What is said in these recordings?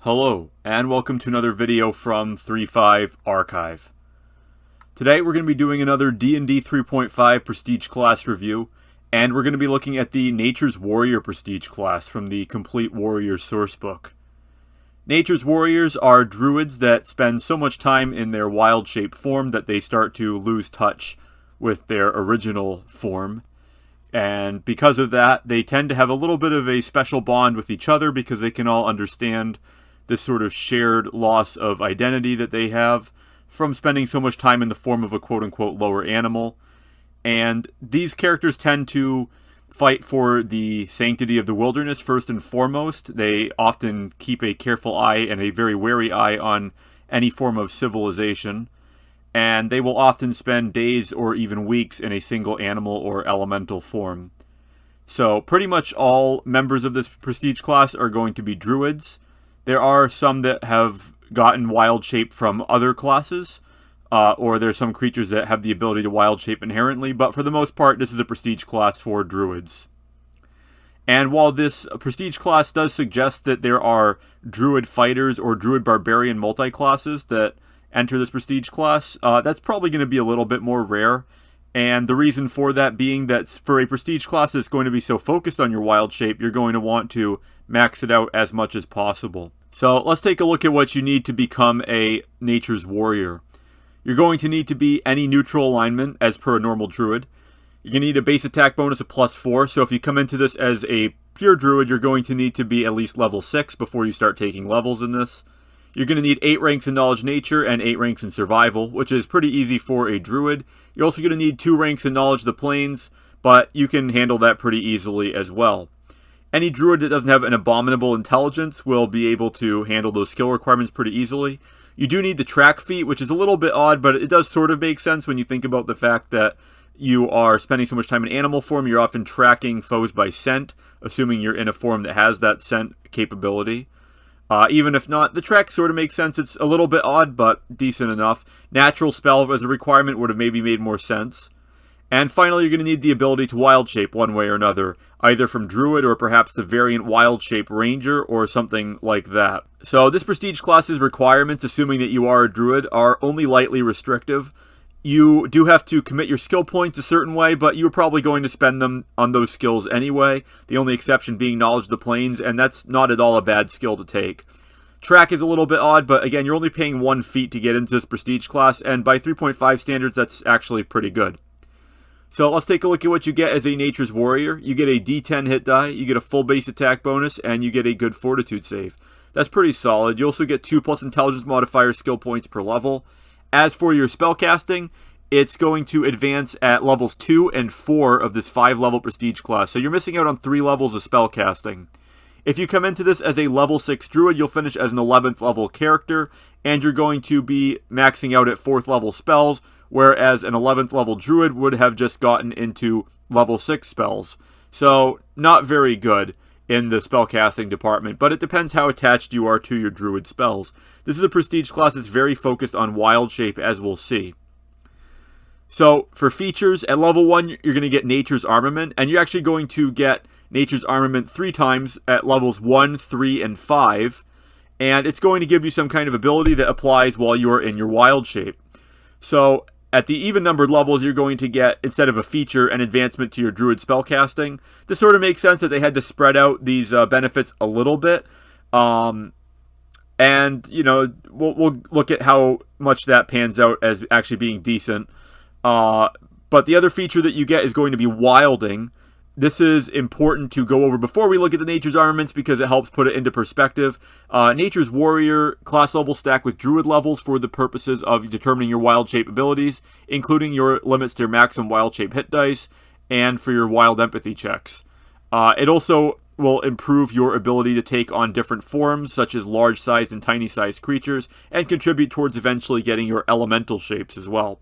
Hello, and welcome to another video from 3.5 Archive. Today we're going to be doing another D&D 3.5 Prestige class review, and we're going to be looking at the Nature's Warrior Prestige class from the Complete Warrior sourcebook. Nature's Warriors are druids that spend so much time in their wild shape form that they start to lose touch with their original form. And because of that, they tend to have a little bit of a special bond with each other because they can all understand this sort of shared loss of identity that they have from spending so much time in the form of a quote-unquote lower animal. And these characters tend to fight for the sanctity of the wilderness first and foremost. They often keep a careful eye and a very wary eye on any form of civilization. And they will often spend days or even weeks in a single animal or elemental form. So pretty much all members of this prestige class are going to be druids. There are some that have gotten wild shape from other classes, or there's some creatures that have the ability to wild shape inherently, but for the most part, this is a prestige class for druids. And while this prestige class does suggest that there are druid fighters or druid barbarian multi-classes that enter this prestige class, that's probably going to be a little bit more rare. And the reason for that being that for a prestige class that's going to be so focused on your wild shape, you're going to want to max it out as much as possible. So let's take a look at what you need to become a Nature's Warrior. You're going to need to be any neutral alignment as per a normal druid. You're going to need a base attack bonus of +4, so if you come into this as a pure druid, you're going to need to be at least level 6 before you start taking levels in this. You're going to need 8 ranks in Knowledge Nature and 8 ranks in Survival, which is pretty easy for a druid. You're also going to need 2 ranks in Knowledge of the Plains, but you can handle that pretty easily as well. Any druid that doesn't have an abominable intelligence will be able to handle those skill requirements pretty easily. You do need the track feat, which is a little bit odd, but it does sort of make sense when you think about the fact that you are spending so much time in animal form. You're often tracking foes by scent, assuming you're in a form that has that scent capability. Even if not, the track sort of makes sense. It's a little bit odd, but decent enough. Natural spell as a requirement would have maybe made more sense. And finally, you're going to need the ability to wild shape one way or another, either from druid or perhaps the variant wild shape ranger or something like that. So this prestige class's requirements, assuming that you are a druid, are only lightly restrictive. You do have to commit your skill points a certain way, but you're probably going to spend them on those skills anyway, the only exception being Knowledge of the Plains, and that's not at all a bad skill to take. Track is a little bit odd, but again, you're only paying 1 feat to get into this prestige class, and by 3.5 standards, that's actually pretty good. So let's take a look at what you get as a Nature's Warrior. You get a D10 hit die, you get a full base attack bonus, and you get a good fortitude save. That's pretty solid. You also get 2+ intelligence modifier skill points per level. As for your spellcasting, it's going to advance at levels 2 and 4 of this 5-level prestige class. So you're missing out on 3 levels of spellcasting. If you come into this as a level 6 druid, you'll finish as an 11th level character, and you're going to be maxing out at 4th level spells, whereas an 11th level druid would have just gotten into level 6 spells. So not very good in the spellcasting department, but it depends how attached you are to your druid spells. This is a prestige class that's very focused on wild shape, as we'll see. So for features, at level 1, you're going to get Nature's Armament, and you're actually going to get Nature's Armament 3 times at levels 1, 3, and 5, and it's going to give you some kind of ability that applies while you're in your wild shape. So at the even-numbered levels, you're going to get, instead of a feature, an advancement to your druid spellcasting. This sort of makes sense that they had to spread out these benefits a little bit. And, you know, we'll look at how much that pans out as actually being decent. But the other feature that you get is going to be wilding. This is important to go over before we look at the Nature's Armaments because it helps put it into perspective. Nature's Warrior class level stack with Druid levels for the purposes of determining your wild shape abilities, including your limits to your maximum wild shape hit dice, and for your wild empathy checks. It also will improve your ability to take on different forms, such as large-sized and tiny-sized creatures, and contribute towards eventually getting your elemental shapes as well.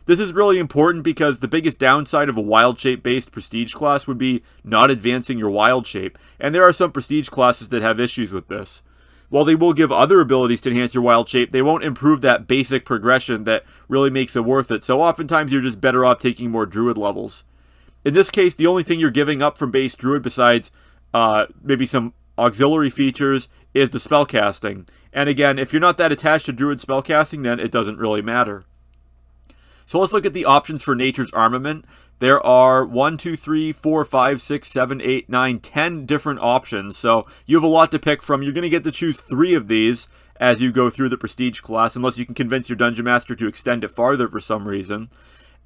This is really important because the biggest downside of a wild shape based prestige class would be not advancing your wild shape, and there are some prestige classes that have issues with this. While they will give other abilities to enhance your wild shape, they won't improve that basic progression that really makes it worth it, so oftentimes you're just better off taking more druid levels. In this case, the only thing you're giving up from base druid besides maybe some auxiliary features is the spellcasting. And again, if you're not that attached to druid spellcasting, then it doesn't really matter. So let's look at the options for Nature's Armament. There are 1, 2, 3, 4, 5, 6, 7, 8, 9, 10 different options. So you have a lot to pick from. You're going to get to choose 3 of these as you go through the Prestige class, unless you can convince your Dungeon Master to extend it farther for some reason.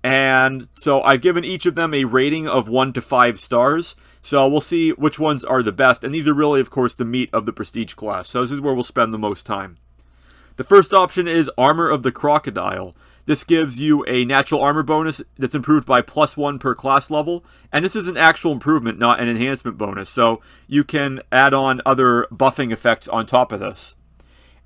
And so I've given each of them a rating of 1 to 5 stars. So we'll see which ones are the best. And these are really, of course, the meat of the Prestige class. So this is where we'll spend the most time. The first option is Armor of the Crocodile. This gives you a natural armor bonus that's improved by +1 per class level. And this is an actual improvement, not an enhancement bonus. So you can add on other buffing effects on top of this.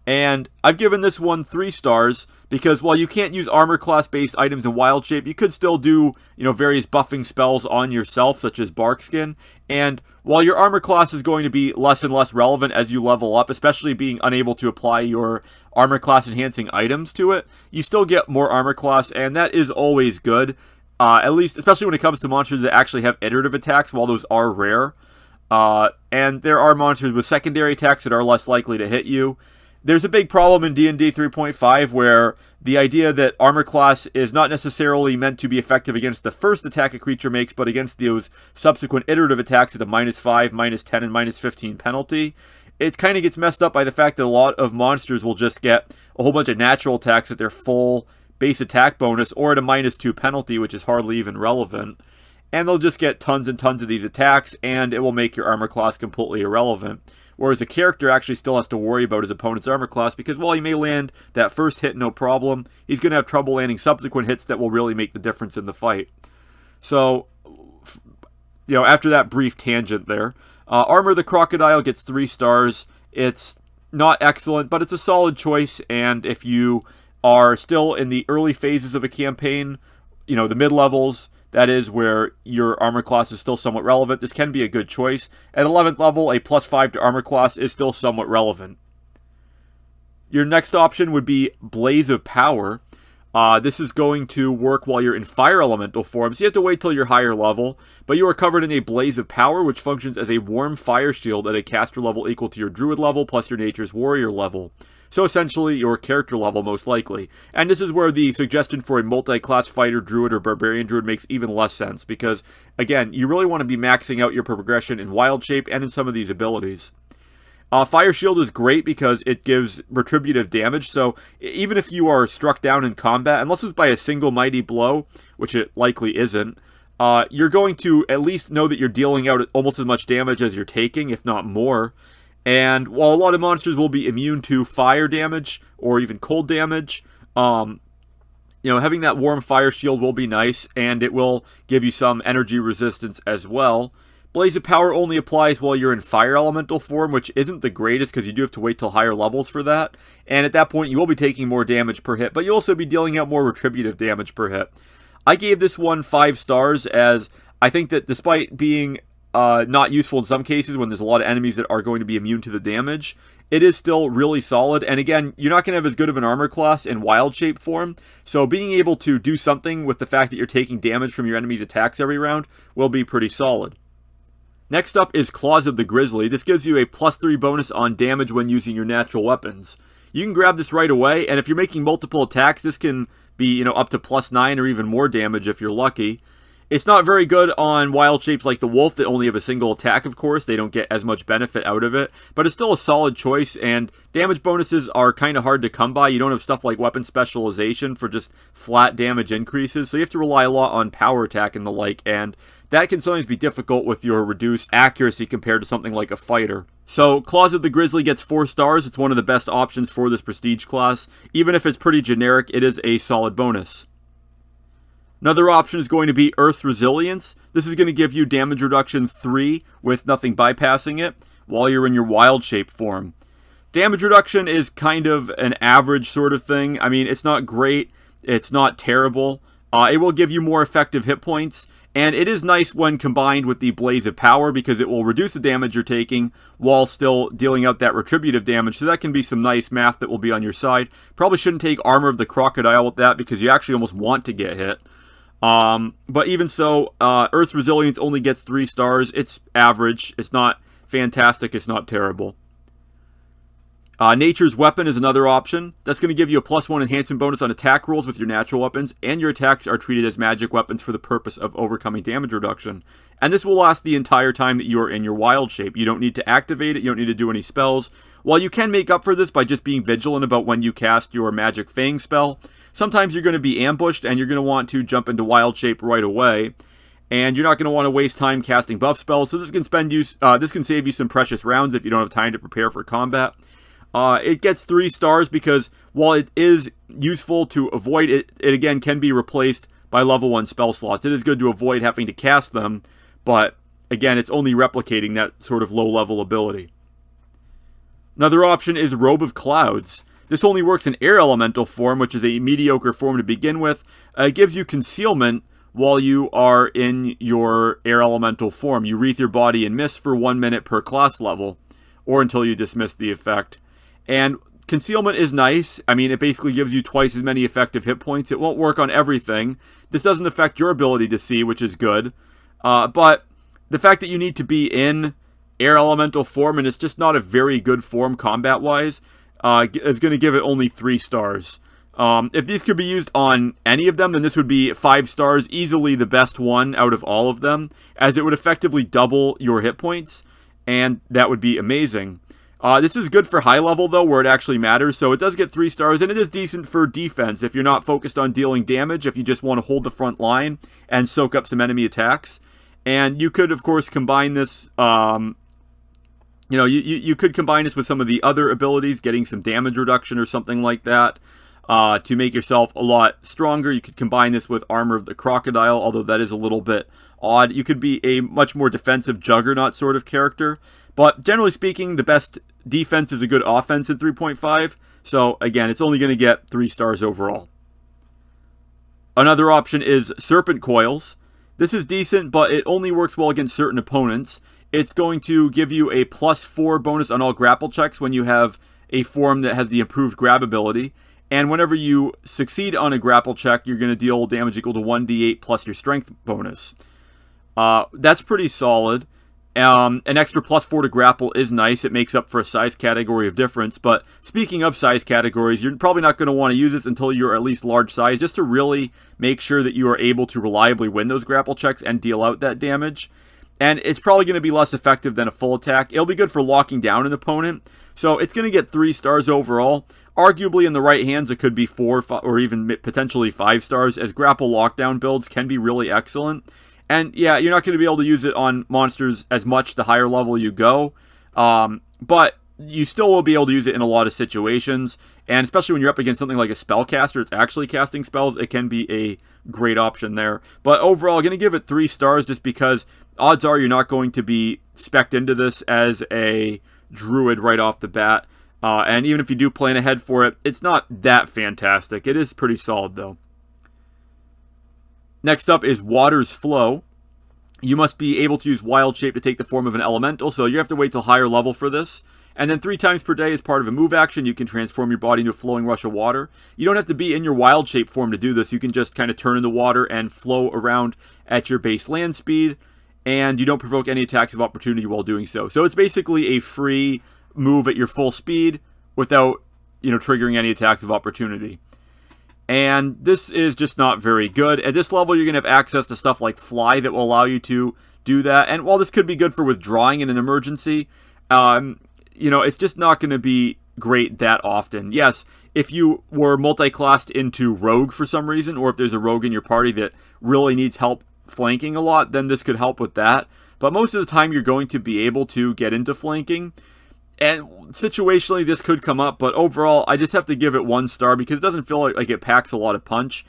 And I've given this one 3 stars because while you can't use armor class based items in wild shape, you could still do, various buffing spells on yourself, such as bark skin. And while your armor class is going to be less and less relevant as you level up, especially being unable to apply your armor class enhancing items to it, you still get more armor class, and that is always good. At least, especially when it comes to monsters that actually have iterative attacks, while those are rare. And there are monsters with secondary attacks that are less likely to hit you. There's a big problem in D&D 3.5 where the idea that armor class is not necessarily meant to be effective against the first attack a creature makes, but against those subsequent iterative attacks at a -5, -10, and -15 penalty. It kind of gets messed up by the fact that a lot of monsters will just get a whole bunch of natural attacks at their full base attack bonus or at a -2 penalty, which is hardly even relevant. And they'll just get tons and tons of these attacks, and it will make your armor class completely irrelevant. Whereas a character actually still has to worry about his opponent's armor class, because while he may land that first hit no problem, he's going to have trouble landing subsequent hits that will really make the difference in the fight. So, after that brief tangent there, Armor of the Crocodile gets 3 stars. It's not excellent, but it's a solid choice, and if you are still in the early phases of a campaign, the mid-levels, that is where your armor class is still somewhat relevant, this can be a good choice. At 11th level, a +5 to armor class is still somewhat relevant. Your next option would be Blaze of Power. This is going to work while you're in fire elemental form, so you have to wait till you're higher level, but you are covered in a Blaze of Power, which functions as a warm fire shield at a caster level equal to your druid level plus your nature's warrior level. So essentially your character level most likely. And this is where the suggestion for a multi-class fighter druid or barbarian druid makes even less sense, because again, you really want to be maxing out your progression in wild shape and in some of these abilities. Fire Shield is great because it gives retributive damage, so even if you are struck down in combat, unless it's by a single mighty blow, which it likely isn't, you're going to at least know that you're dealing out almost as much damage as you're taking, if not more. And while a lot of monsters will be immune to fire damage or even cold damage, having that warm fire shield will be nice, and it will give you some energy resistance as well. Blaze of Power only applies while you're in fire elemental form, which isn't the greatest because you do have to wait till higher levels for that. And at that point, you will be taking more damage per hit, but you'll also be dealing out more retributive damage per hit. I gave this one 5 stars, as I think that despite being not useful in some cases when there's a lot of enemies that are going to be immune to the damage, it is still really solid. And again, you're not going to have as good of an armor class in wild shape form, so being able to do something with the fact that you're taking damage from your enemy's attacks every round will be pretty solid. Next up is Claws of the Grizzly. This gives you a +3 bonus on damage when using your natural weapons. You can grab this right away, and if you're making multiple attacks, this can be, up to +9 or even more damage if you're lucky. It's not very good on wild shapes like the wolf that only have a single attack, of course. They don't get as much benefit out of it, but it's still a solid choice, and damage bonuses are kind of hard to come by. You don't have stuff like weapon specialization for just flat damage increases, so you have to rely a lot on power attack and the like, and that can sometimes be difficult with your reduced accuracy compared to something like a fighter. So, Claws of the Grizzly gets 4 stars. It's one of the best options for this prestige class. Even if it's pretty generic, it is a solid bonus. Another option is going to be Earth's Resilience. This is going to give you damage reduction 3 with nothing bypassing it while you're in your wild shape form. Damage reduction is kind of an average sort of thing. I mean, it's not great. It's not terrible. It will give you more effective hit points. And it is nice when combined with the Blaze of Power because it will reduce the damage you're taking while still dealing out that retributive damage. So that can be some nice math that will be on your side. Probably shouldn't take Armor of the Crocodile with that because you actually almost want to get hit. But even so, Earth's Resilience only gets 3 stars. It's average. It's not fantastic. It's not terrible. Nature's Weapon is another option. That's going to give you a +1 enhancement bonus on attack rolls with your natural weapons, and your attacks are treated as magic weapons for the purpose of overcoming damage reduction. And this will last the entire time that you are in your wild shape. You don't need to activate it, you don't need to do any spells. While you can make up for this by just being vigilant about when you cast your Magic Fang spell, sometimes you're going to be ambushed and you're going to want to jump into wild shape right away. And you're not going to want to waste time casting buff spells, so this can save you some precious rounds if you don't have time to prepare for combat. It gets 3 stars because while it is useful to avoid it, it again can be replaced by level 1 spell slots. It is good to avoid having to cast them, but again, it's only replicating that sort of low-level ability. Another option is Robe of Clouds. This only works in air elemental form, which is a mediocre form to begin with. It gives you concealment while you are in your air elemental form. You wreath your body in mist for 1 minute per class level, or until you dismiss the effect. And concealment is nice. I mean, it basically gives you twice as many effective hit points. It won't work on everything. This doesn't affect your ability to see, which is good. But the fact that you need to be in air elemental form, and it's just not a very good form combat-wise, is going to give it only 3 stars. If these could be used on any of them, then this would be 5 stars, easily the best one out of all of them, as it would effectively double your hit points, and that would be amazing. This is good for high level, though, where it actually matters, so it does get 3 stars, and it is decent for defense if you're not focused on dealing damage, if you just want to hold the front line and soak up some enemy attacks. And you could, of course, combine this, you could combine this with some of the other abilities, getting some damage reduction or something like that, to make yourself a lot stronger. You could combine this with Armor of the Crocodile, although that is a little bit odd. You could be a much more defensive Juggernaut sort of character. But generally speaking, the best defense is a good offense in 3.5. So again, it's only going to get 3 stars overall. Another option is Serpent Coils. This is decent, but it only works well against certain opponents. It's going to give you a +4 bonus on all grapple checks when you have a form that has the improved grab ability. And whenever you succeed on a grapple check, you're going to deal damage equal to 1d8 plus your strength bonus. That's pretty solid. An extra +4 to grapple is nice. It makes up for a size category of difference. But speaking of size categories, you're probably not going to want to use this until you're at least large size, just to really make sure that you are able to reliably win those grapple checks and deal out that damage. And it's probably going to be less effective than a full attack. It'll be good for locking down an opponent. So it's going to get 3 stars overall. Arguably in the right hands, it could be 4 or even potentially 5 stars, as grapple lockdown builds can be really excellent. And yeah, you're not going to be able to use it on monsters as much the higher level you go. But you still will be able to use it in a lot of situations. And especially when you're up against something like a spellcaster, it's actually casting spells, it can be a great option there. But overall, I'm going to give it 3 stars just because odds are you're not going to be spec'd into this as a druid right off the bat. And even if you do plan ahead for it, it's not that fantastic. It is pretty solid, though. Next up is Water's Flow. You must be able to use Wild Shape to take the form of an elemental, so you have to wait till higher level for this. And then 3 times per day as part of a move action, you can transform your body into a flowing rush of water. You don't have to be in your Wild Shape form to do this. You can just kind of turn into water and flow around at your base land speed, and you don't provoke any attacks of opportunity while doing so. So it's basically a free move at your full speed without, triggering any attacks of opportunity. And this is just not very good. At this level, you're going to have access to stuff like Fly that will allow you to do that. And while this could be good for withdrawing in an emergency, it's just not going to be great that often. Yes, if you were multi-classed into Rogue for some reason, or if there's a Rogue in your party that really needs help flanking a lot, then this could help with that. But most of the time, you're going to be able to get into flanking. And situationally, this could come up, but overall, I just have to give it 1 star because it doesn't feel like it packs a lot of punch.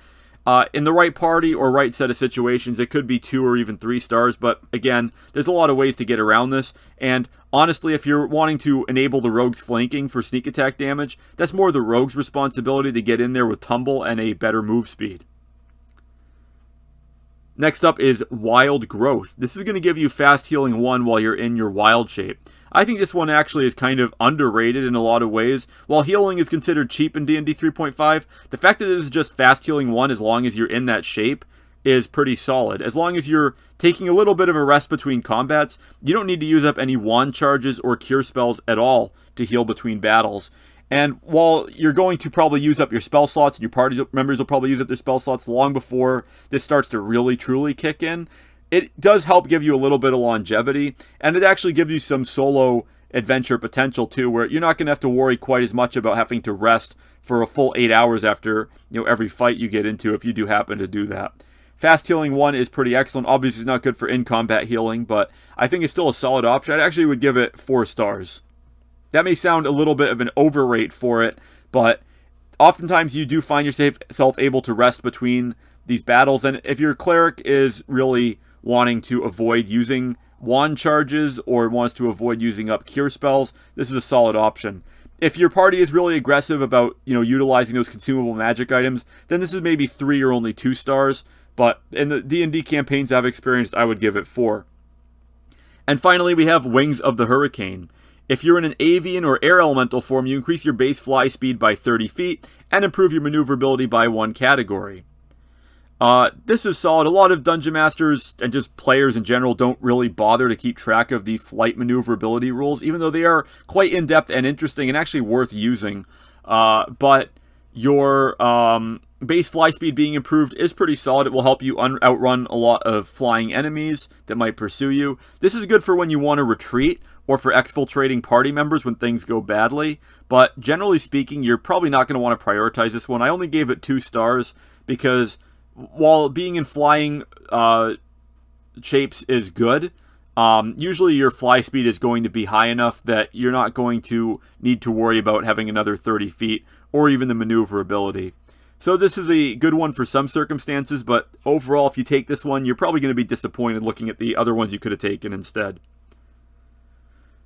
In the right party or right set of situations, it could be 2 or even 3 stars, but again, there's a lot of ways to get around this. And honestly, if you're wanting to enable the rogue's flanking for sneak attack damage, that's more the rogue's responsibility to get in there with tumble and a better move speed. Next up is Wild Growth. This is going to give you fast healing 1 while you're in your wild shape. I think this one actually is kind of underrated in a lot of ways. While healing is considered cheap in D&D 3.5, the fact that this is just fast healing 1 as long as you're in that shape is pretty solid. As long as you're taking a little bit of a rest between combats, you don't need to use up any wand charges or cure spells at all to heal between battles. And while you're going to probably use up your spell slots, and your party members will probably use up their spell slots long before this starts to really truly kick in, it does help give you a little bit of longevity, and it actually gives you some solo adventure potential too, where you're not going to have to worry quite as much about having to rest for a full 8 hours after every fight you get into, if you do happen to do that. Fast healing 1 is pretty excellent. Obviously, it's not good for in-combat healing, but I think it's still a solid option. I actually would give it 4 stars. That may sound a little bit of an overrate for it, but oftentimes you do find yourself able to rest between these battles, and if your cleric is really wanting to avoid using wand charges or wants to avoid using up cure spells, this is a solid option. If your party is really aggressive about utilizing those consumable magic items, then this is maybe 3 or only 2 stars, but in the D&D campaigns I've experienced, I would give it 4. And finally, we have Wings of the Hurricane. If you're in an avian or air elemental form, you increase your base fly speed by 30 feet and improve your maneuverability by 1 category. This is solid. A lot of Dungeon Masters and just players in general don't really bother to keep track of the flight maneuverability rules, even though they are quite in-depth and interesting and actually worth using. But your base fly speed being improved is pretty solid. It will help you outrun a lot of flying enemies that might pursue you. This is good for when you want to retreat or for exfiltrating party members when things go badly. But generally speaking, you're probably not going to want to prioritize this one. I only gave it 2 stars because while being in flying shapes is good, usually your fly speed is going to be high enough that you're not going to need to worry about having another 30 feet or even the maneuverability. So this is a good one for some circumstances, but overall, if you take this one, you're probably going to be disappointed looking at the other ones you could have taken instead.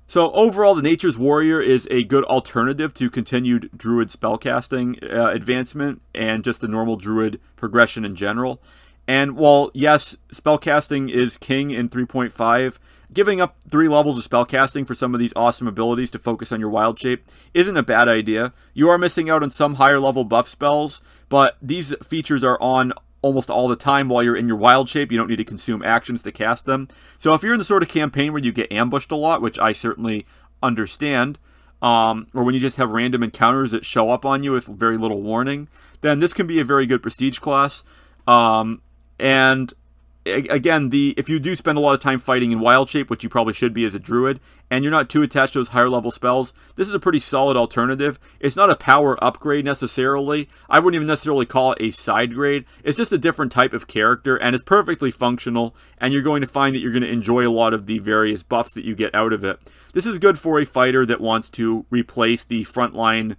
So overall, the Nature's Warrior is a good alternative to continued Druid spellcasting advancement and just the normal Druid progression in general. And while, yes, spellcasting is king in 3.5, giving up 3 levels of spellcasting for some of these awesome abilities to focus on your wild shape isn't a bad idea. You are missing out on some higher level buff spells, but these features are on almost all the time while you're in your wild shape. You don't need to consume actions to cast them. So if you're in the sort of campaign where you get ambushed a lot, which I certainly understand, or when you just have random encounters that show up on you with very little warning, then this can be a very good prestige class. And again, if you do spend a lot of time fighting in wild shape, which you probably should be as a druid, and you're not too attached to those higher level spells, this is a pretty solid alternative. It's not a power upgrade necessarily. I wouldn't even necessarily call it a side grade. It's just a different type of character, and it's perfectly functional, and you're going to find that you're going to enjoy a lot of the various buffs that you get out of it. This is good for a fighter that wants to replace the frontline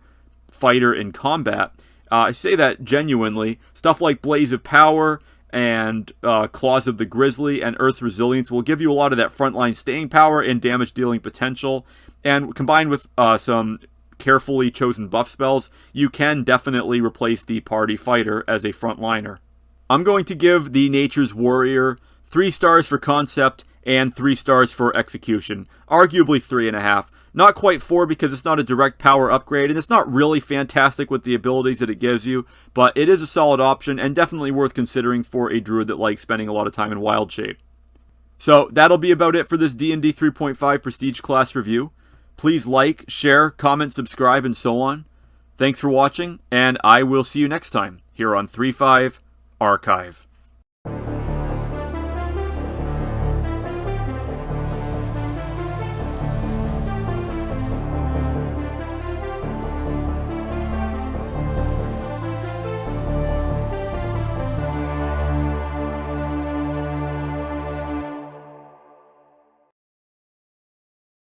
fighter in combat. I say that genuinely. Stuff like Blaze of Power and Claws of the Grizzly and Earth's Resilience will give you a lot of that frontline staying power and damage dealing potential, and combined with some carefully chosen buff spells, you can definitely replace the party fighter as a frontliner. I'm going to give the Nature's Warrior 3 stars for concept and 3 stars for execution, arguably 3.5. Not quite 4 because it's not a direct power upgrade, and it's not really fantastic with the abilities that it gives you, but it is a solid option and definitely worth considering for a druid that likes spending a lot of time in wild shape. So that'll be about it for this D&D 3.5 Prestige class review. Please like, share, comment, subscribe, and so on. Thanks for watching, and I will see you next time here on 3.5 Archive.